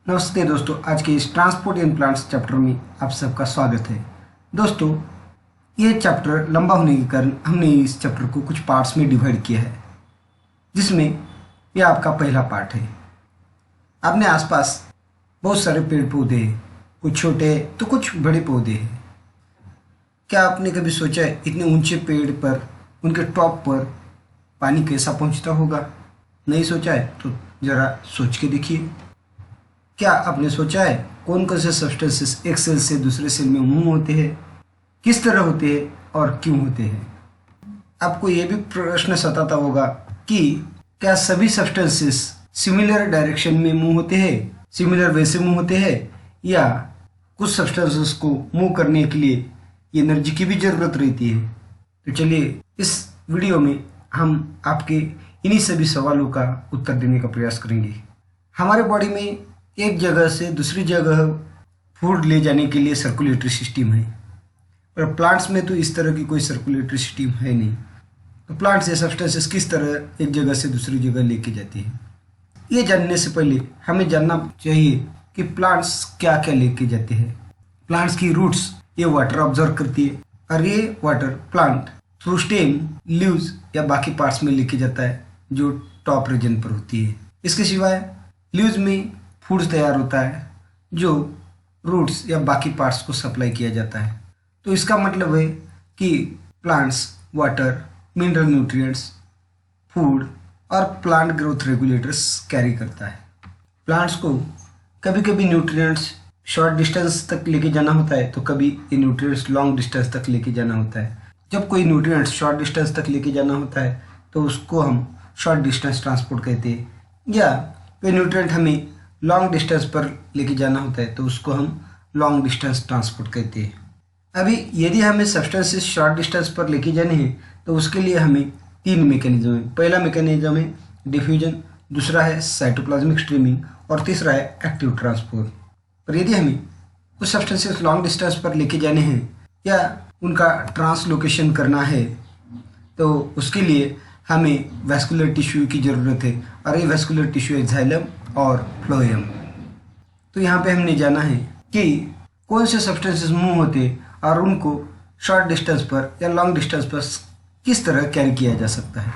नमस्ते दोस्तों, आज के इस ट्रांसपोर्ट इन प्लांट्स चैप्टर में आप सबका स्वागत है। दोस्तों, ये चैप्टर लंबा होने के कारण हमने इस चैप्टर को कुछ पार्ट्स में डिवाइड किया है, जिसमें ये आपका पहला पार्ट है। अपने आसपास बहुत सारे पेड़ पौधे हैं, कुछ छोटे तो कुछ बड़े पौधे हैं। क्या आपने कभी सोचा है इतने ऊंचे पेड़ पर, उनके टॉप पर पानी कैसा पहुंचता होगा? नहीं सोचा है तो ज़रा सोच के देखिए। क्या आपने सोचा है कौन कौन से सब्सटेंसेस एक सेल से दूसरे सेल में मूव होते हैं, किस तरह होते हैं और क्यों होते हैं? आपको ये भी प्रश्न सताता होगा कि क्या सभी सब्सटेंसेस सिमिलर डायरेक्शन में मूव होते हैं, सिमिलर वे से मूव होते हैं, या कुछ सब्सटेंसेस को मूव करने के लिए एनर्जी की भी ज़रूरत रहती है? तो चलिए इस वीडियो में हम आपके इन्हीं सभी सवालों का उत्तर देने का प्रयास करेंगे। हमारे बॉडी में एक जगह से दूसरी जगह फूड ले जाने के लिए सर्कुलेटरी सिस्टम है, पर प्लांट्स में तो इस तरह की कोई सर्कुलेटरी सिस्टम है नहीं। तो प्लांट्स ये सब्सटेंसेस किस तरह एक जगह से दूसरी जगह लेके जाती है, ये जानने से पहले हमें जानना चाहिए कि प्लांट्स क्या क्या लेके जाते हैं। प्लांट्स की रूट्स ये वाटर ऑब्जर्व करती है और ये water plant through stem, leaves या बाकी पार्ट्स में लेके जाता है जो टॉप रीजन पर होती है। इसके सिवाय लीव्स में फूड्स तैयार होता है जो रूट्स या बाकी पार्ट्स को सप्लाई किया जाता है। तो इसका मतलब है कि plants water, mineral nutrients, food और प्लांट ग्रोथ रेगुलेटर्स कैरी करता है। प्लांट्स को कभी कभी न्यूट्रिएंट्स शॉर्ट डिस्टेंस तक लेके जाना होता है, तो कभी ये न्यूट्रिएंट्स लॉन्ग डिस्टेंस तक लेके जाना होता है। जब कोई न्यूट्रिएंट्स शॉर्ट डिस्टेंस तक लेके जाना होता है तो उसको हम शॉर्ट डिस्टेंस ट्रांसपोर्ट कहते हैं, या कोई न्यूट्रिएंट हमें लॉन्ग डिस्टेंस पर लेके जाना होता है तो उसको हम लॉन्ग डिस्टेंस ट्रांसपोर्ट कहते हैं। अभी यदि हमें सब्सटेंसेस शॉर्ट डिस्टेंस पर लेके जाने हैं तो उसके लिए हमें तीन मैकेनिज्म है। पहला मैकेनिज्म है डिफ्यूजन, दूसरा है साइटोप्लाज्मिक स्ट्रीमिंग और तीसरा है एक्टिव ट्रांसपोर्ट। पर यदि हमें कुछ सब्सटेंसेस लॉन्ग डिस्टेंस पर लेके जाने हैं या उनका ट्रांसलोकेशन करना है तो उसके लिए हमें वैस्कुलर टिश्यू की ज़रूरत है, और ये वैस्कुलर टिश्यू है जाइलम और फ्लोएम। तो यहाँ पे हमने जाना है कि कौन से सब्सटेंसेस मूव होते और उनको शॉर्ट डिस्टेंस पर या लॉन्ग डिस्टेंस पर किस तरह कैरी किया जा सकता है।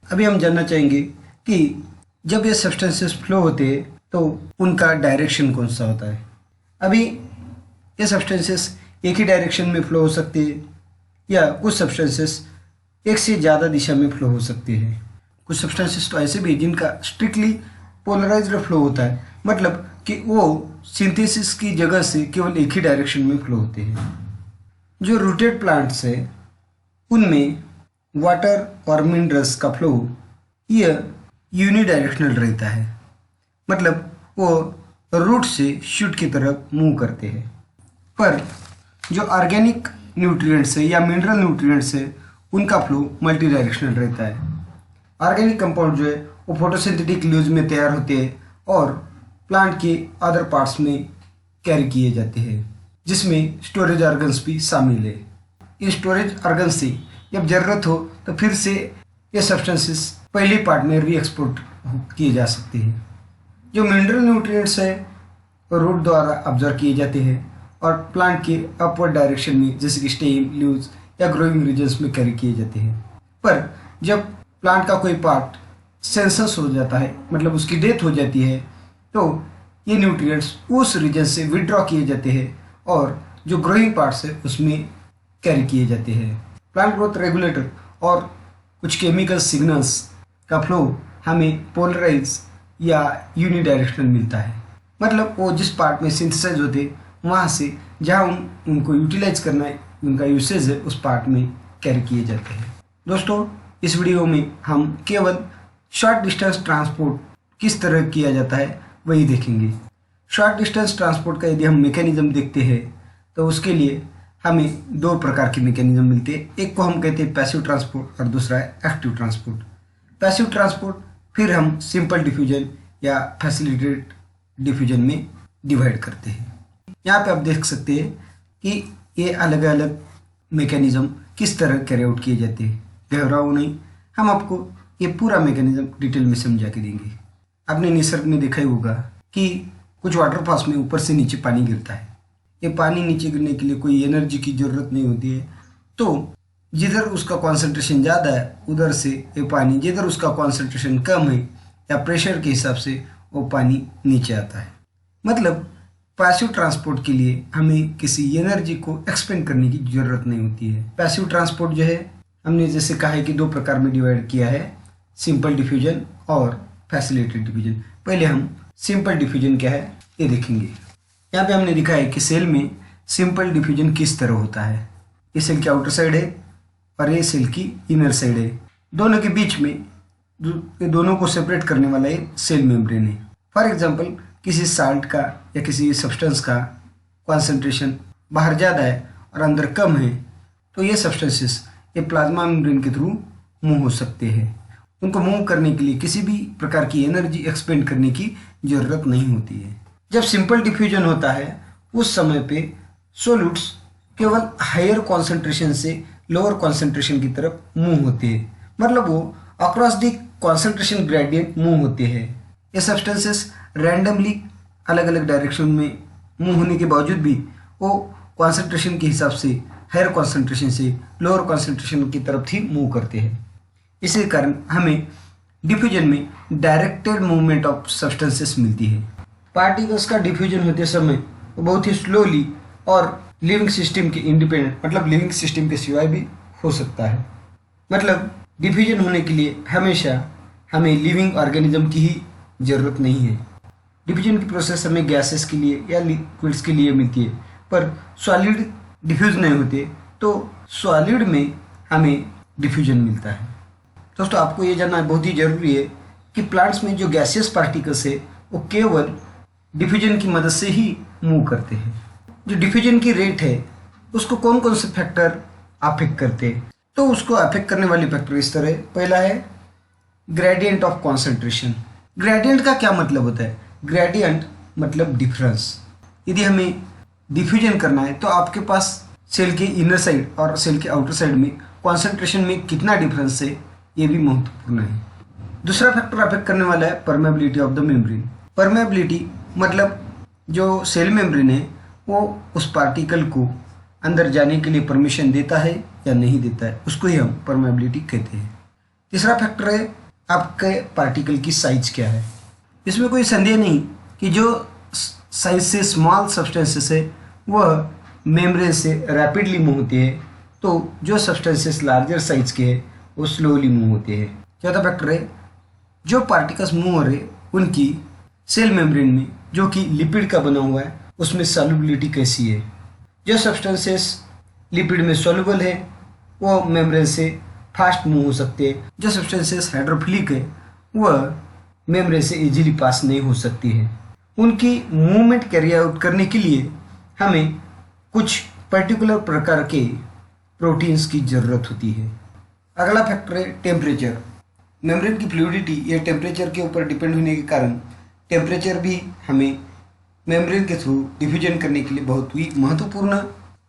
अभी हम जानना चाहेंगे कि जब ये सब्सटेंसेस फ्लो होते तो उनका डायरेक्शन कौन सा होता है। अभी ये सब्सटेंसेस एक ही डायरेक्शन में फ्लो हो सकते हैं, या कुछ सब्सटेंसेस एक से ज़्यादा दिशा में फ्लो हो सकते हैं। कुछ सब्सटेंसेस तो ऐसे भी जिनका स्ट्रिक्टली पोलराइज्ड फ्लो होता है, मतलब कि वो सिंथेसिस की जगह से केवल एक ही डायरेक्शन में फ्लो होते हैं। जो रूटेड प्लांट्स है उनमें वाटर और मिनरल्स का फ्लो यह यूनिडायरेक्शनल रहता है, मतलब वो रूट से शूट की तरफ मूव करते हैं। पर जो ऑर्गेनिक न्यूट्रिएंट्स है या मिनरल न्यूट्रिएंट्स है उनका फ्लो मल्टी डायरेक्शनल रहता है। ऑर्गेनिक कंपाउंड जो है वो फोटोसिंथेटिक लीव्स में तैयार होते हैं और प्लांट के अदर पार्ट्स में कैरी किए जाते हैं, जिसमें स्टोरेज ऑर्गन्स भी शामिल है। ये स्टोरेज ऑर्गन से जब ज़रूरत हो तो फिर से ये सब्सटेंसेस पहले पार्ट में रीएक्सपोर्ट किए जा सकते हैं। जो मिनरल न्यूट्रिएंट्स है वो रूट द्वारा ऑब्जर्व किए जाते हैं और प्लांट के अपवर्ड डायरेक्शन में, जैसे कि स्टेम, लीव्स या ग्रोइंग रीजन्स में कैरी किए जाते हैं। पर जब प्लांट का कोई पार्ट सेंसस हो जाता है, मतलब उसकी डेथ हो जाती है, तो ये न्यूट्रिएंट्स उस रीजन से विड्रॉ किए जाते हैं और जो ग्रोइंग पार्ट्स है उसमें कैरी किए जाते हैं। प्लांट ग्रोथ रेगुलेटर और कुछ केमिकल सिग्नल्स का फ्लो हमें पोलराइज या यूनिडायरेक्शनल मिलता है, मतलब वो जिस पार्ट में सिंथेसाइज होते वहाँ से जहाँ उनको यूटिलाइज करना है, उनका यूसेज है, उस पार्ट में कैरी किए जाते हैं। दोस्तों, इस वीडियो में हम केवल शॉर्ट डिस्टेंस ट्रांसपोर्ट किस तरह किया जाता है वही देखेंगे। शॉर्ट डिस्टेंस ट्रांसपोर्ट का यदि हम मैकेनिज्म देखते हैं तो उसके लिए हमें दो प्रकार के मैकेनिज्म मिलते हैं। एक को हम कहते हैं पैसिव ट्रांसपोर्ट और दूसरा है एक्टिव ट्रांसपोर्ट। पैसिव ट्रांसपोर्ट फिर हम सिंपल डिफ्यूजन या फैसिलिटेटेड डिफ्यूजन में डिवाइड करते हैं। यहाँ पे आप देख सकते हैं कि ये अलग अलग मैकेनिज्म किस तरह कैरी आउट किए जाते हैं। घबराओ नहीं, हम आपको ये पूरा मैकेनिज्म डिटेल में समझा के देंगे। आपने निसर्ग में देखा ही होगा कि कुछ वाटरफॉल्स में ऊपर से नीचे पानी गिरता है। ये पानी नीचे गिरने के लिए कोई एनर्जी की ज़रूरत नहीं होती है, तो जिधर उसका कॉन्सेंट्रेशन ज़्यादा है उधर से ये पानी, जिधर उसका कॉन्सेंट्रेशन कम है या प्रेशर के हिसाब से वो पानी नीचे आता है। मतलब पैसिव ट्रांसपोर्ट के लिए हमें किसी एनर्जी को एक्सपेंड करने की ज़रूरत नहीं होती है। पैसिव ट्रांसपोर्ट जो है हमने जैसे कहा है कि दो प्रकार में डिवाइड किया है, सिंपल डिफ्यूजन और फैसिलिटेटेड डिफ्यूजन। पहले हम सिंपल डिफ्यूजन क्या है ये देखेंगे। यहाँ पे हमने लिखा है कि सेल में सिंपल डिफ्यूजन किस तरह होता है। ये सेल की आउटर साइड है और ये सेल की इनर साइड है। दोनों के बीच में ये दोनों को सेपरेट करने वाला ये सेल मेम्ब्रेन है। फॉर एग्जांपल किसी साल्ट का या किसी सब्सटेंस का कॉन्सेंट्रेशन बाहर ज़्यादा है और अंदर कम है, तो ये सब्सटेंसेस ये प्लाज्मा मेम्ब्रेन के थ्रू मूव हो सकते हैं। उनको मूव करने के लिए किसी भी प्रकार की एनर्जी एक्सपेंड करने की ज़रूरत नहीं होती है। जब सिंपल डिफ्यूजन होता है उस समय पे सॉल्यूट्स केवल हायर कॉन्सेंट्रेशन से लोअर कॉन्सेंट्रेशन की तरफ मूव होते हैं, मतलब वो across the concentration gradient move होते हैं। ये सब्सटेंसेस रैंडमली अलग अलग डायरेक्शन में मूव होने के बावजूद भी वो कॉन्सेंट्रेशन के हिसाब से हायर कॉन्सेंट्रेशन से लोअर कॉन्सेंट्रेशन की तरफ ही मूव करते हैं। इसी कारण हमें डिफ्यूजन में डायरेक्टेड मूवमेंट ऑफ सब्सटेंसेस मिलती है। पार्टिकल्स का डिफ्यूजन होते समय वो बहुत ही स्लोली और लिविंग सिस्टम के इंडिपेंडेंट, मतलब लिविंग सिस्टम के सिवाय भी हो सकता है। मतलब डिफ्यूजन होने के लिए हमेशा हमें लिविंग ऑर्गेनिज्म की ही ज़रूरत नहीं है। डिफ्यूजन की प्रोसेस हमें गैसेस के लिए या लिक्विड्स के लिए मिलती है, पर सॉलिड डिफ्यूज नहीं होते तो सॉलिड में हमें डिफ्यूजन मिलता है। दोस्तों आपको ये जानना बहुत ही ज़रूरी है कि प्लांट्स में जो गैसियस पार्टिकल्स है वो केवल डिफ्यूजन की मदद से ही मूव करते हैं। जो डिफ्यूजन की रेट है उसको कौन कौन से फैक्टर अफेक्ट करते हैं, तो उसको अफेक्ट करने वाले फैक्टर इस तरह। पहला है ग्रेडियंट ऑफ कॉन्सेंट्रेशन। ग्रेडियंट का क्या मतलब होता है? ग्रेडियंट मतलब डिफरेंस। यदि हमें डिफ्यूजन करना है तो आपके पास सेल के इनर साइड और सेल के आउटर साइड में कॉन्सेंट्रेशन में कितना डिफरेंस है ये भी महत्वपूर्ण है। दूसरा फैक्टर अफेक्ट करने वाला है permeability of the membrane. Permeability मतलब जो सेल मेम्ब्रेन है वो उस पार्टिकल को अंदर जाने के लिए परमिशन देता है या नहीं देता है, उसको ही हम परमेबिलिटी कहते हैं। तीसरा फैक्टर है आपके पार्टिकल की साइज क्या है। इसमें कोई संदेह नहीं कि जो साइज से स्मॉल सब्सटेंसेस है वह मेम्ब्रेन से रैपिडली मूव होते हैं, तो जो सब्सटेंसेस लार्जर साइज के हैं वो स्लोली मूव होते हैं। चौथा फैक्टर है जो पार्टिकल्स मूव हो रहे उनकी सेल मेम्ब्रेन में जो कि लिपिड का बना हुआ है उसमें सॉल्युबिलिटी कैसी है। जो सब्सटेंसेस लिपिड में सॉल्युबल है वो मेम्ब्रेन से फास्ट मूव हो सकते हैं। जो सब्सटेंसेस हाइड्रोफिलिक है वह मेम्ब्रेन से इजीली पास नहीं हो सकती है। उनकी मूवमेंट कैरी आउट करने के लिए हमें कुछ पर्टिकुलर प्रकार के प्रोटीन्स की ज़रूरत होती है। अगला फैक्टर है टेम्परेचर। मेम्ब्रेन की फ्लूइडिटी ये टेम्परेचर के ऊपर डिपेंड होने के कारण टेम्परेचर भी हमें मेम्ब्रेन के थ्रू डिफ्यूजन करने के लिए बहुत ही महत्वपूर्ण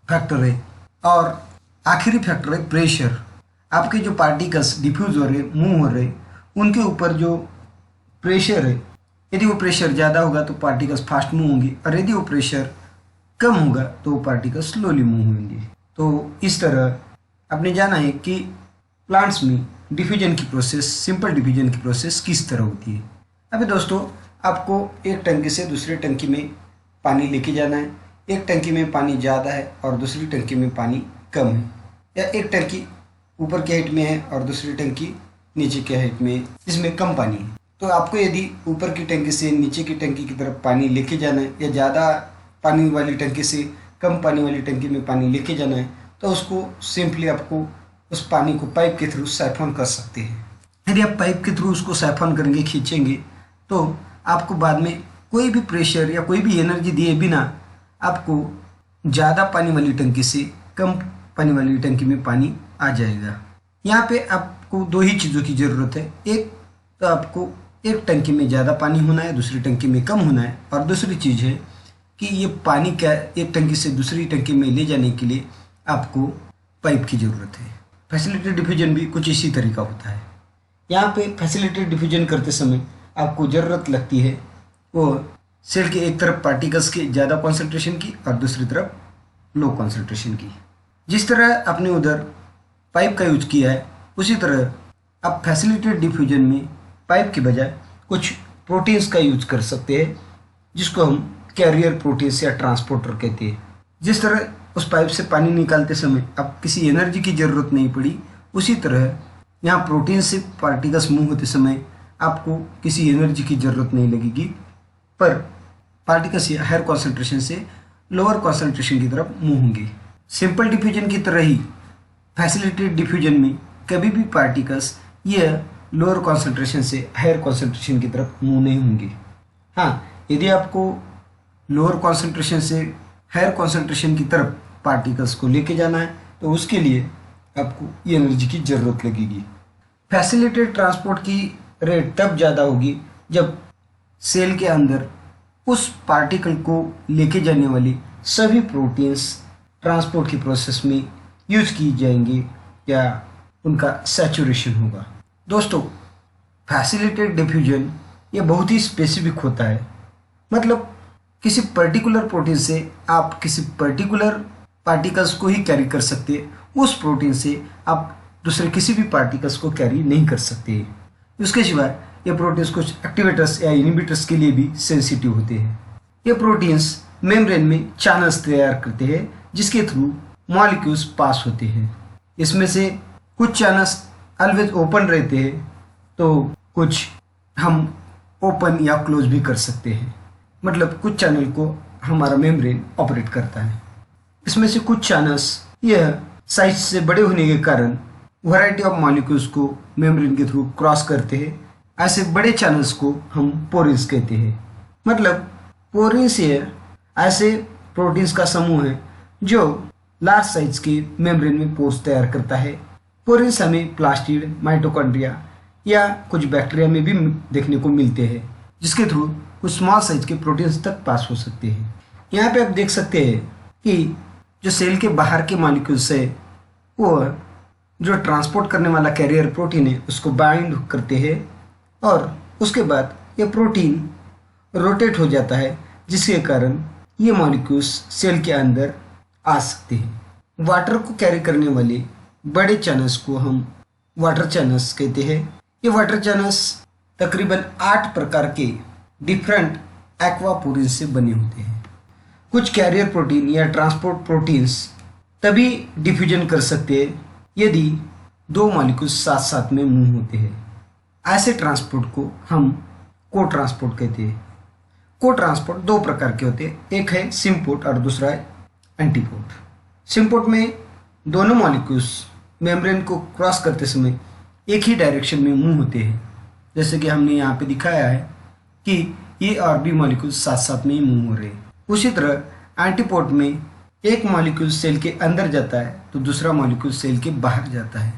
फैक्टर है। और आखिरी फैक्टर है प्रेशर। आपके जो पार्टिकल्स डिफ्यूज हो रहे, मूव हो रहे, उनके ऊपर जो प्रेशर है, यदि वो प्रेशर ज़्यादा होगा तो पार्टिकल्स फास्ट मूव होंगे और यदि वो प्रेशर कम होगा तो वो पार्टिकल्स स्लोली मूव होंगे। तो इस तरह आपने जाना है कि प्लांट्स में डिफ्यूजन की प्रोसेस, सिंपल डिफ्यूजन की प्रोसेस किस तरह होती है। अभी दोस्तों आपको एक टंकी से दूसरे टंकी में पानी लेके जाना है। एक टंकी में पानी ज़्यादा है और दूसरी टंकी में पानी कम है, या एक टंकी ऊपर के हाइट में है और दूसरी टंकी नीचे के हाइट में है, इसमें कम पानी है। तो आपको यदि ऊपर की टंकी से नीचे की टंकी की तरफ पानी लेके जाना है या ज़्यादा पानी वाली टंकी से कम पानी वाली टंकी में पानी लेके जाना है तो उसको सिंपली आपको उस पानी को पाइप के थ्रू साइफन कर सकते हैं। यदि आप पाइप के थ्रू उसको साइफन करेंगे, खींचेंगे, तो आपको बाद में कोई भी प्रेशर या कोई भी एनर्जी दिए बिना आपको ज़्यादा पानी वाली टंकी से कम पानी वाली टंकी में पानी आ जाएगा। यहाँ पे आपको दो ही चीज़ों की ज़रूरत है। एक तो आपको एक टंकी में ज़्यादा पानी होना है, दूसरी टंकी में कम होना है, और दूसरी चीज़ है कि ये पानी क्या एक टंकी से दूसरी टंकी में ले जाने के लिए आपको पाइप की ज़रूरत है। फैसिलिटेटेड डिफ्यूजन भी कुछ इसी तरीका होता है। यहाँ पे फैसिलिटेटेड डिफ्यूजन करते समय आपको ज़रूरत लगती है वो सेल के एक तरफ पार्टिकल्स की ज़्यादा कॉन्सेंट्रेशन की और दूसरी तरफ लो कॉन्सेंट्रेशन की। जिस तरह आपने उधर पाइप का यूज किया है, उसी तरह आप फैसिलिटेटेड डिफ्यूजन में पाइप के बजाय कुछ प्रोटीन्स का यूज कर सकते हैं, जिसको हम कैरियर प्रोटीन्स या ट्रांसपोर्टर कहते हैं। जिस तरह उस पाइप से पानी निकालते समय अब किसी एनर्जी की ज़रूरत नहीं पड़ी, उसी तरह यहाँ प्रोटीन से पार्टिकल्स मूव होते समय आपको किसी एनर्जी की ज़रूरत नहीं लगेगी, पर पार्टिकल्स हायर कॉन्सेंट्रेशन से लोअर कॉन्सेंट्रेशन की तरफ मूव होंगे। सिंपल डिफ्यूजन की तरह ही फैसिलिटेटेड डिफ्यूजन में कभी भी पार्टिकल्स यह लोअर कॉन्सेंट्रेशन से हायर कॉन्सेंट्रेशन की तरफ मूव नहीं होंगे। हाँ, यदि आपको लोअर कॉन्सेंट्रेशन से हायर कॉन्सेंट्रेशन की तरफ पार्टिकल्स को लेके जाना है, तो उसके लिए आपको ये एनर्जी की ज़रूरत लगेगी। फैसिलिटेटेड ट्रांसपोर्ट की रेट तब ज़्यादा होगी जब सेल के अंदर उस पार्टिकल को लेके जाने वाली सभी प्रोटीन्स ट्रांसपोर्ट की प्रोसेस में यूज की जाएंगी या उनका सैचुरेशन होगा। दोस्तों, फैसिलिटेटेड डिफ्यूजन ये बहुत ही स्पेसिफिक होता है। मतलब किसी पर्टिकुलर प्रोटीन से आप किसी पर्टिकुलर पार्टिकल्स को ही कैरी कर सकते हैं, उस प्रोटीन से आप दूसरे किसी भी पार्टिकल्स को कैरी नहीं कर सकते। उसके सिवाय ये प्रोटीन्स कुछ एक्टिवेटर्स या इनहिबिटर्स के लिए भी सेंसिटिव होते हैं। ये प्रोटीन्स मेम्ब्रेन में चैनल्स तैयार करते हैं, जिसके थ्रू मॉलिक्यूल्स पास होते हैं। इसमें से कुछ चैनल्स ऑलवेज ओपन रहते हैं, तो कुछ हम ओपन या क्लोज भी कर सकते हैं। मतलब कुछ चैनल को हमारा मेम्ब्रेन ऑपरेट करता है। इसमें से कुछ चैनल्स यह साइज से बड़े होने के कारण वैरायटी ऑफ मॉलिक्यूल्स को मेम्ब्रेन के थ्रू क्रॉस करते हैं। ऐसे बड़े चैनल्स को हम पोरिन्स कहते हैं। मतलब पोरिन्स ये ऐसे प्रोटीन्स का समूह है जो लार्ज साइज के मेम्ब्रेन में पोर्स तैयार करता है। पोरिन्स हमें प्लास्टिड, माइटोकॉन्ड्रिया या कुछ बैक्टीरिया में भी देखने को मिलते हैं, जिसके थ्रू कुछ स्मॉल साइज के प्रोटीन्स तक पास हो सकते हैं। यहाँ पे आप देख सकते हैं कि जो सेल के बाहर के मॉलिक्यूल्स है, वो जो ट्रांसपोर्ट करने वाला कैरियर प्रोटीन है उसको बाइंड करते हैं और उसके बाद ये प्रोटीन रोटेट हो जाता है, जिसके कारण ये मॉलिक्यूल्स सेल के अंदर आ सकते हैं। वाटर को कैरी करने वाले बड़े चैनल्स को हम वाटर चैनल्स कहते हैं। ये वाटर चैनल्स तकरीबन 8 प्रकार के डिफरेंट एक्वापोरिन्स से बने होते हैं। कुछ कैरियर प्रोटीन या ट्रांसपोर्ट प्रोटीन्स तभी डिफ्यूजन कर सकते हैं यदि दो मॉलिक्यूल्स साथ साथ में मूव होते हैं। ऐसे ट्रांसपोर्ट को हम को ट्रांसपोर्ट कहते हैं। को ट्रांसपोर्ट 2 प्रकार के होते हैं, एक है सिम्पोर्ट और दूसरा है एंटीपोर्ट। सिम्पोर्ट में दोनों मॉलिक्यूल्स मेम्ब्रेन को क्रॉस करते समय एक ही डायरेक्शन में मूव होते हैं, जैसे कि हमने यहाँ पे दिखाया है कि ए और बी मॉलिक्यूल साथ साथ में ही मूव हो रहे हैं। उसी तरह एंटीपोर्ट में एक मॉलिक्यूल सेल के अंदर जाता है तो दूसरा मॉलिक्यूल सेल के बाहर जाता है।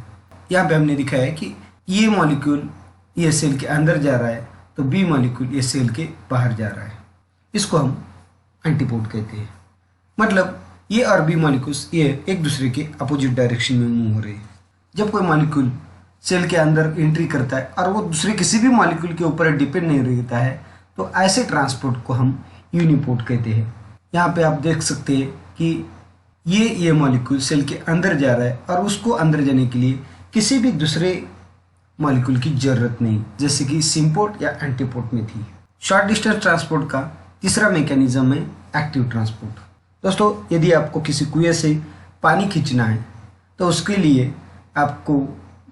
यहाँ पे हमने दिखाया है कि ये मॉलिक्यूल ये सेल के अंदर जा रहा है तो बी मॉलिक्यूल ये सेल के बाहर जा रहा है। इसको हम एंटीपोर्ट कहते हैं। मतलब ये और बी मॉलिक्यूल्स ये एक दूसरे के अपोजिट डायरेक्शन में मूव हो रहे हैं। जब कोई मॉलिक्यूल सेल के अंदर एंट्री करता है और वो दूसरे किसी भी मॉलिक्यूल के ऊपर डिपेंड नहीं रहता है, तो ऐसे ट्रांसपोर्ट को हम यूनिपोर्ट कहते हैं। यहाँ पे आप देख सकते हैं कि ये मॉलिक्यूल सेल के अंदर जा रहा है और उसको अंदर जाने के लिए किसी भी दूसरे मॉलिक्यूल की जरूरत नहीं, जैसे कि सिम्पोर्ट या एंटीपोर्ट में थी। शॉर्ट डिस्टेंस ट्रांसपोर्ट का तीसरा मैकेनिज्म है एक्टिव ट्रांसपोर्ट। दोस्तों, यदि आपको किसी कुएं से पानी खींचना है तो उसके लिए आपको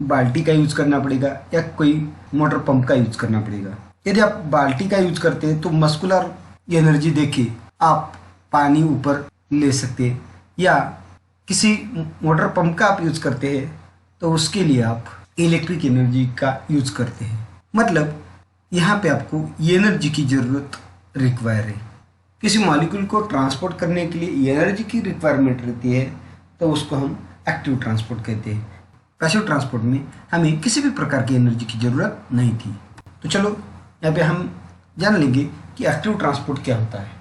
बाल्टी का यूज करना पड़ेगा या कोई मोटर पंप का यूज करना पड़ेगा। यदि आप बाल्टी का यूज करते हैं तो मस्कुलर एनर्जी देके आप पानी ऊपर ले सकते हैं, या किसी मोटर पंप का आप यूज करते हैं तो उसके लिए आप इलेक्ट्रिक एनर्जी का यूज करते हैं। मतलब यहाँ पे आपको एनर्जी की ज़रूरत रिक्वायर है। किसी मॉलिक्यूल को ट्रांसपोर्ट करने के लिए एनर्जी की रिक्वायरमेंट रहती है तो उसको हम एक्टिव ट्रांसपोर्ट कहते हैं। पैसिव ट्रांसपोर्ट में हमें किसी भी प्रकार की एनर्जी की ज़रूरत नहीं थी। तो चलो यहाँ पे हम जान लेंगे कि एक्टिव ट्रांसपोर्ट क्या होता है।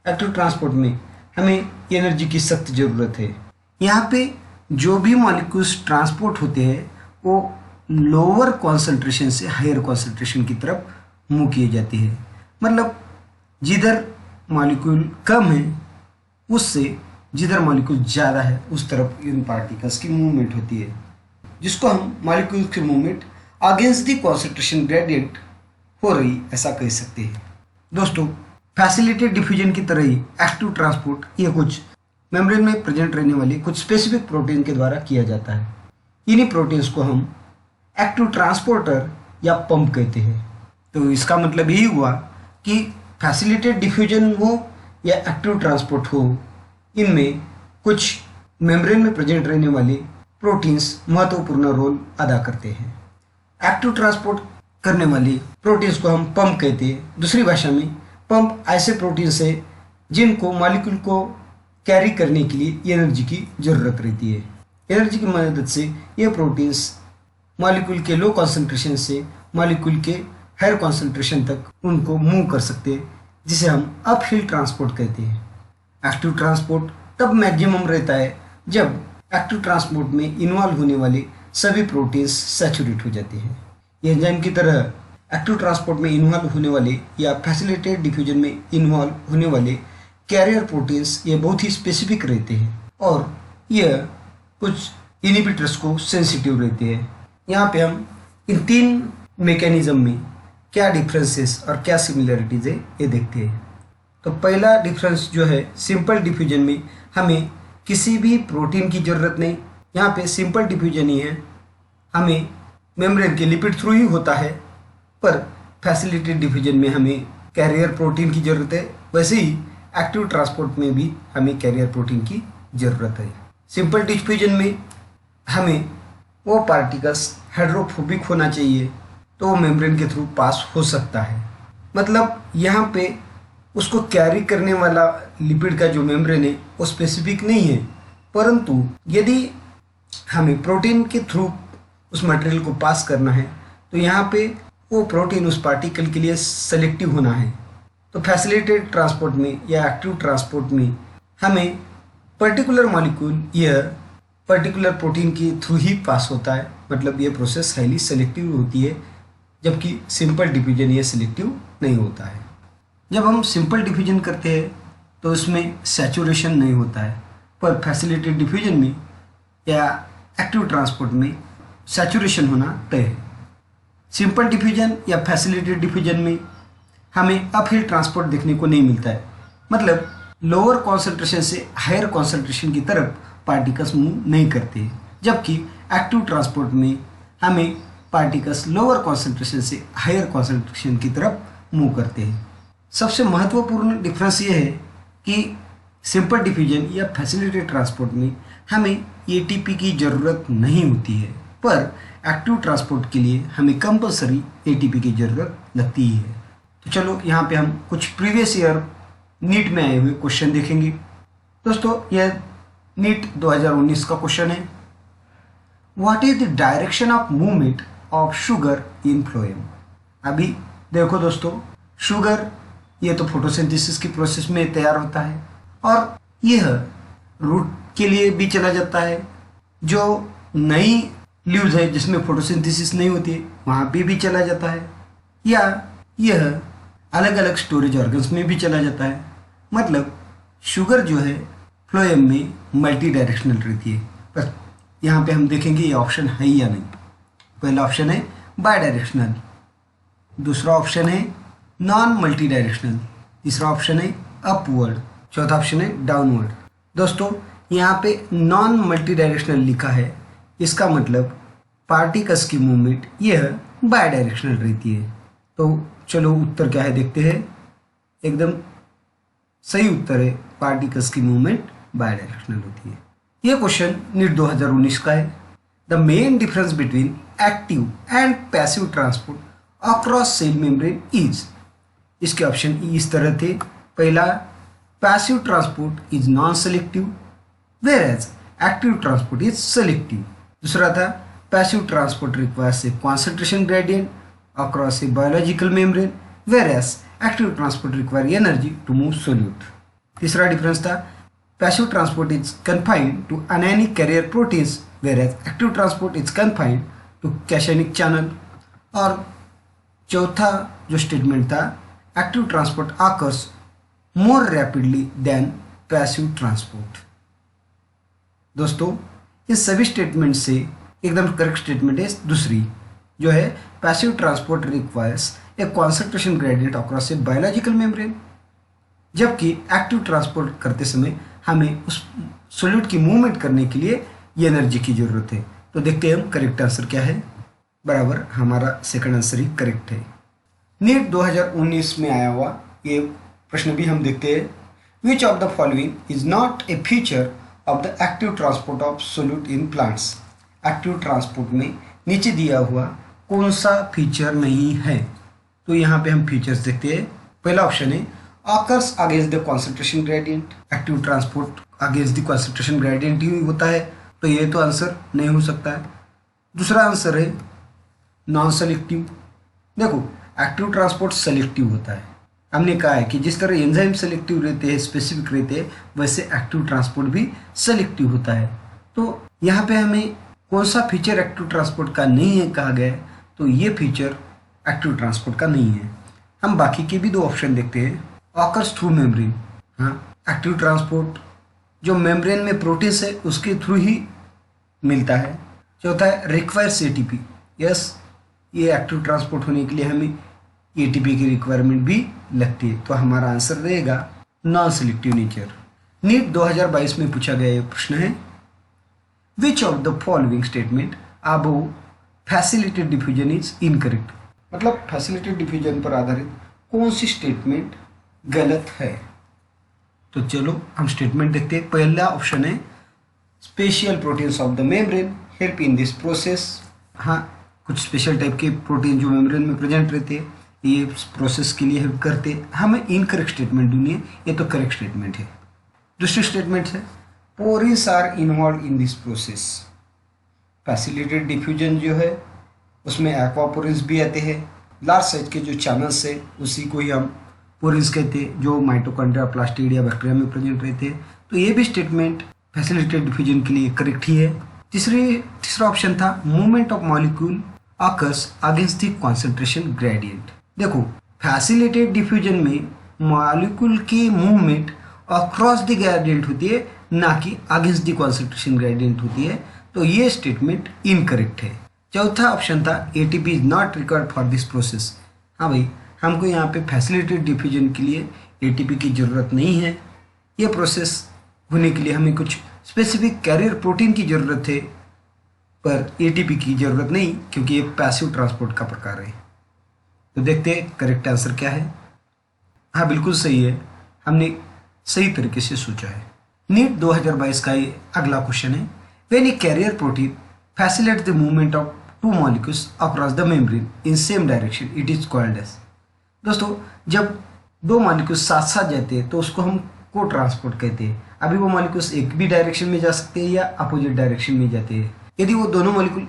एक्टिव ट्रांसपोर्ट में हमें एनर्जी की सख्त ज़रूरत है। यहाँ पे जो भी मॉलिक्यूल्स ट्रांसपोर्ट होते हैं वो लोअर कॉन्सेंट्रेशन से हायर कॉन्सेंट्रेशन की तरफ मूव किए जाते हैं। मतलब जिधर मॉलिक्यूल कम है उससे जिधर मॉलिक्यूल ज़्यादा है उस तरफ इन पार्टिकल्स की मूवमेंट होती है, जिसको हम मॉलिक्यूल की movement against the concentration gradient हो रही ऐसा कह सकते हैं। दोस्तों, फैसिलिटेड डिफ्यूजन की तरह ही एक्टिव ट्रांसपोर्ट ये कुछ मेम्ब्रेन में प्रेजेंट रहने वाले कुछ स्पेसिफिक प्रोटीन के द्वारा किया जाता है। इन्हीं प्रोटीन्स को हम एक्टिव ट्रांसपोर्टर या पंप कहते हैं। तो इसका मतलब यही हुआ कि फैसिलिटेड डिफ्यूजन हो या एक्टिव ट्रांसपोर्ट हो, इनमें कुछ मेम्ब्रेन में प्रेजेंट रहने वाले प्रोटीन्स महत्वपूर्ण रोल अदा करते हैं। एक्टिव ट्रांसपोर्ट करने वाले प्रोटीन्स को हम पंप कहते हैं। दूसरी भाषा में पंप ऐसे प्रोटीन्स है जिनको मॉलिक्यूल को कैरी करने के लिए एनर्जी की जरूरत रहती है। एनर्जी की मदद से ये प्रोटीन्स मॉलिक्यूल के लो कॉन्सेंट्रेशन से मॉलिक्यूल के हायर कॉन्सेंट्रेशन तक उनको मूव कर सकते हैं, जिसे हम अपहिल ट्रांसपोर्ट कहते हैं। एक्टिव ट्रांसपोर्ट तब मैक्सिमम रहता है जब एक्टिव ट्रांसपोर्ट में इन्वॉल्व होने वाले सभी प्रोटीन्स सैचुरेट हो जाते हैं। एंजाइम की तरह एक्टिव ट्रांसपोर्ट में इन्वॉल्व होने वाले या फैसिलिटेड डिफ्यूजन में इन्वॉल्व होने वाले कैरियर प्रोटीन्स ये बहुत ही स्पेसिफिक रहते हैं और यह कुछ इनहिबिटर्स को सेंसिटिव रहते हैं। यहाँ पे हम इन तीन मैकेनिज्म में क्या डिफरेंसेस और क्या सिमिलरिटीज है ये देखते हैं। तो पहला डिफरेंस जो है, सिंपल डिफ्यूजन में हमें किसी भी प्रोटीन की ज़रूरत नहीं। यहाँ पे सिंपल डिफ्यूजन ही है, हमें मेम्ब्रेन के लिपिड थ्रू ही होता है, पर फैसिलिटेड डिफ्यूजन में हमें कैरियर प्रोटीन की ज़रूरत है। वैसे ही एक्टिव ट्रांसपोर्ट में भी हमें कैरियर प्रोटीन की ज़रूरत है। सिंपल डिफ्यूजन में हमें वो पार्टिकल्स हाइड्रोफोबिक होना चाहिए तो वो मेम्ब्रेन के थ्रू पास हो सकता है। मतलब यहाँ पे उसको कैरी करने वाला लिपिड का जो मेम्ब्रेन है वो स्पेसिफिक नहीं है, परंतु यदि हमें प्रोटीन के थ्रू उस मटेरियल को पास करना है तो यहाँ पे वो प्रोटीन उस पार्टिकल के लिए सेलेक्टिव होना है। तो फैसिलिटेटेड ट्रांसपोर्ट में या एक्टिव ट्रांसपोर्ट में हमें पर्टिकुलर मॉलिक्यूल या पर्टिकुलर प्रोटीन के थ्रू ही पास होता है, मतलब ये प्रोसेस हाईली सेलेक्टिव होती है, जबकि सिंपल डिफ्यूजन ये सिलेक्टिव नहीं होता है। जब हम सिंपल डिफ्यूजन करते हैं तो इसमें सैचुरेशन नहीं होता है, पर फैसिलिटेटेड डिफ्यूजन में या एक्टिव ट्रांसपोर्ट में सैचुरेशन होना तय है। सिंपल डिफ्यूजन या फैसिलिटेटेड डिफ्यूजन में हमें अपहिल ट्रांसपोर्ट देखने को नहीं मिलता है, मतलब लोअर कॉन्सेंट्रेशन से हायर कॉन्सेंट्रेशन की तरफ पार्टिकल्स मूव नहीं करते, जबकि एक्टिव ट्रांसपोर्ट में हमें पार्टिकल्स लोअर कॉन्सेंट्रेशन से हायर कॉन्सेंट्रेशन की तरफ मूव करते हैं। सबसे महत्वपूर्ण डिफरेंस ये है कि सिंपल डिफ्यूजन या फैसिलिटेटेड ट्रांसपोर्ट में हमें एटीपी की ज़रूरत नहीं होती है, पर एक्टिव ट्रांसपोर्ट के लिए हमें कंपल्सरी एटीपी की ज़रूरत लगती ही है। तो चलो यहाँ पे हम कुछ प्रीवियस ईयर नीट में आए हुए क्वेश्चन देखेंगे। दोस्तों, यह नीट 2019 का क्वेश्चन है। What is the direction of movement of sugar in phloem. अभी देखो दोस्तों, शुगर ये तो फोटोसिंथेसिस की प्रोसेस में तैयार होता है और यह रूट के लिए भी चला जाता है। जो नई लीव्स है जिसमें फोटोसिंथेसिस नहीं होती है वहाँ पे भी चला जाता है, या यह अलग अलग स्टोरेज ऑर्गन्स में भी चला जाता है। मतलब शुगर जो है फ्लोएम में मल्टी डायरेक्शनल रहती है। बस यहाँ पे हम देखेंगे ये ऑप्शन है या नहीं। पहला ऑप्शन है बाय डायरेक्शनल, दूसरा ऑप्शन है नॉन मल्टी डायरेक्शनल, तीसरा ऑप्शन है अपवर्ड, चौथा ऑप्शन है डाउनवर्ड। दोस्तों, यहाँ पे नॉन मल्टी डायरेक्शनल लिखा है, इसका मतलब पार्टिकल्स की मूवमेंट यह बाय डायरेक्शनल रहती है। तो चलो उत्तर क्या है देखते हैं। एकदम सही उत्तर है, पार्टिकल्स की मूवमेंट बाय डायरेक्शनल होती है। यह क्वेश्चन नीट 2019 का है। The main difference between active and passive transport across cell membrane is. इसके ऑप्शन इस तरह थे। पहला, passive transport is non selective whereas active transport is selective. दूसरा था, passive transport requires a concentration gradient across a biological membrane whereas active transport require energy to move solute. तीसरा difference था, passive transport is confined to anionic carrier proteins whereas active transport is confined to cationic channel. और चौथा जो statement था, active transport occurs more rapidly than passive transport. दोस्तों इन सभी statement से एकदम करेक्ट स्टेटमेंट है दूसरी, जो है passive transport requires a concentration gradient across a biological membrane, जबकि एक्टिव ट्रांसपोर्ट करते समय हमें उस सॉल्यूट की मूवमेंट करने के लिए ये एनर्जी की जरूरत है। तो देखते हैं हम करेक्ट आंसर क्या है। बराबर हमारा सेकंड आंसर ही करेक्ट है। नीट 2019 में आया हुआ ये प्रश्न भी हम देखते हैं। Which of the following is not a feature of the active transport of solute in plants. Active transport में नीचे दिया हुआ कौन सा फीचर नहीं है? तो यहाँ पे हम फीचर्स देखते हैं। पहला ऑप्शन है occurs against the concentration gradient. Active transport against the concentration gradient ही होता है, तो ये तो आंसर नहीं हो सकता है। दूसरा आंसर है नॉन सेलेक्टिव। देखो एक्टिव ट्रांसपोर्ट सेलेक्टिव होता है। हमने कहा है कि जिस तरह एंजाइम सेलेक्टिव रहते हैं, स्पेसिफिक रहते हैं, वैसे एक्टिव ट्रांसपोर्ट भी सेलेक्टिव होता है। तो यहाँ पे हमें कौन सा फीचर एक्टिव ट्रांसपोर्ट का नहीं है कहा गया है, तो ये फीचर एक्टिव ट्रांसपोर्ट का नहीं है। हम बाकी के भी दो ऑप्शन देखते हैं। ऑकर्स थ्रू मेम्ब्रेन, हाँ एक्टिव ट्रांसपोर्ट जो मेम्ब्रेन में प्रोटीन्स है उसके थ्रू ही मिलता है। चौथा है रिक्वायर्स एटीपी। यस, ये एक्टिव ट्रांसपोर्ट होने के लिए हमें एटीपी की रिक्वायरमेंट भी लगती है, तो हमारा आंसर रहेगा नॉन सेलेक्टिव नेचर। नीट 2022 में पूछा गया ये प्रश्न है which of the following statement above facilitated diffusion is incorrect. मतलब फैसिलिटेड डिफ्यूजन पर आधारित कौन सी स्टेटमेंट गलत है? तो चलो हम स्टेटमेंट देखते हैं। पहला ऑप्शन है special proteins of the membrane help in this process. हाँ, कुछ स्पेशल टाइप के प्रोटीन जो मेम्ब्रेन में प्रेजेंट रहते हैं ये प्रोसेस के लिए हेल्प करते हैं। हमें इनकरेक्ट स्टेटमेंट ढूंढनी है, ये तो करेक्ट स्टेटमेंट है। दूसरी स्टेटमेंट है pores are involve in this process. Facilitated diffusion जो है उसमें एक्वापोरिस भी आते हैं। लार्ज साइज के जो चैनल्स है उसी को ही हम पोरिस कहते हैं, जो माइटोकॉन्ड्रिया, प्लास्टिडिया, बैक्टीरिया में प्रेजेंट रहते हैं। तो ये भी स्टेटमेंट फैसिलिटेड डिफ्यूजन के लिए करेक्ट ही है। तीसरा ऑप्शन था movement of molecule occurs against the concentration gradient. देखो फैसिलिटेड डिफ्यूजन में मॉलिक्यूल की मूवमेंट अक्रॉस द ग्रेडियंट होती है, ना कि अगेंस्ट द कॉन्सेंट्रेशन ग्रेडियंट होती है, तो ये स्टेटमेंट इनकरेक्ट है। चौथा ऑप्शन था ATP is not required for this process. हाँ भाई, हमको यहाँ पे फैसिलिटेड डिफ्यूजन के लिए एटीपी की ज़रूरत नहीं है। ये प्रोसेस होने के लिए हमें कुछ स्पेसिफिक कैरियर प्रोटीन की ज़रूरत है, पर एटीपी की ज़रूरत नहीं, क्योंकि ये पैसिव ट्रांसपोर्ट का प्रकार है। तो देखते हैं करेक्ट आंसर क्या है। हाँ बिल्कुल सही है, हमने सही तरीके से सोचा है। नीट 2022 का ये अगला क्वेश्चन है when a carrier protein facilitate the movement of two molecules across the membrane in same direction it is called as. दोस्तों जब दो मॉलिक्यूल्स साथ साथ जाते हैं तो उसको हम को ट्रांसपोर्ट कहते हैं। अभी वो मॉलिक्यूल्स एक भी डायरेक्शन में जा सकते हैं या अपोजिट डायरेक्शन में जाते हैं। यदि वो दोनों मॉलिक्यूल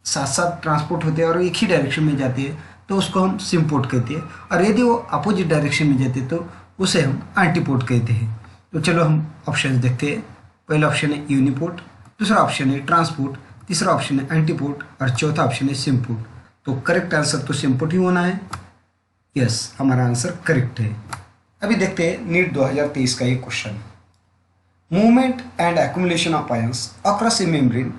साथ साथ ट्रांसपोर्ट होते हैं और एक ही डायरेक्शन में जाते हैं तो उसको हम सिम्पोर्ट कहते हैं, और यदि वो अपोजिट डायरेक्शन में जाते हैं तो उसे हम एंटीपोर्ट कहते हैं। तो चलो हम ऑप्शन देखते हैं। पहला ऑप्शन है यूनिपोर्ट, दूसरा ऑप्शन है ट्रांसपोर्ट, तीसरा ऑप्शन है एंटीपोर्ट और चौथा ऑप्शन है सिम्पोर्ट। तो करेक्ट आंसर तो सिम्पोर्ट ही होना है। यस, हमारा आंसर करेक्ट है। अभी देखते हैं नीट 2023 का एक question. Movement and accumulation of ions across A membrane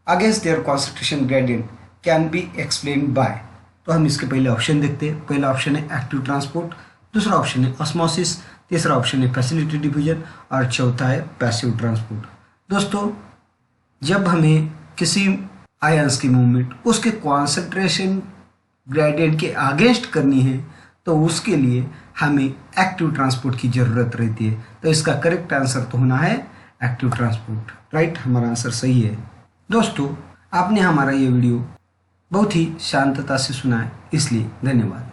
against their concentration gradient can be explained bye. तो हम इसके पहले ऑप्शन देखते हैं। पहला ऑप्शन है एक्टिव ट्रांसपोर्ट, दूसरा ऑप्शन है ऑस्मोसिस, तीसरा ऑप्शन है फैसिलिटेड डिफ्यूजन और चौथा है पैसिव ट्रांसपोर्ट। दोस्तों जब हमें किसी आयंस की मूवमेंट उसके कॉन्सेंट्रेशन ग्रेडियंट के अगेंस्ट करनी है तो उसके लिए हमें एक्टिव ट्रांसपोर्ट की ज़रूरत रहती है। तो इसका करेक्ट आंसर तो होना है एक्टिव ट्रांसपोर्ट। राइट, हमारा आंसर सही है। दोस्तों आपने हमारा ये वीडियो बहुत ही शांतता से सुना है, इसलिए धन्यवाद।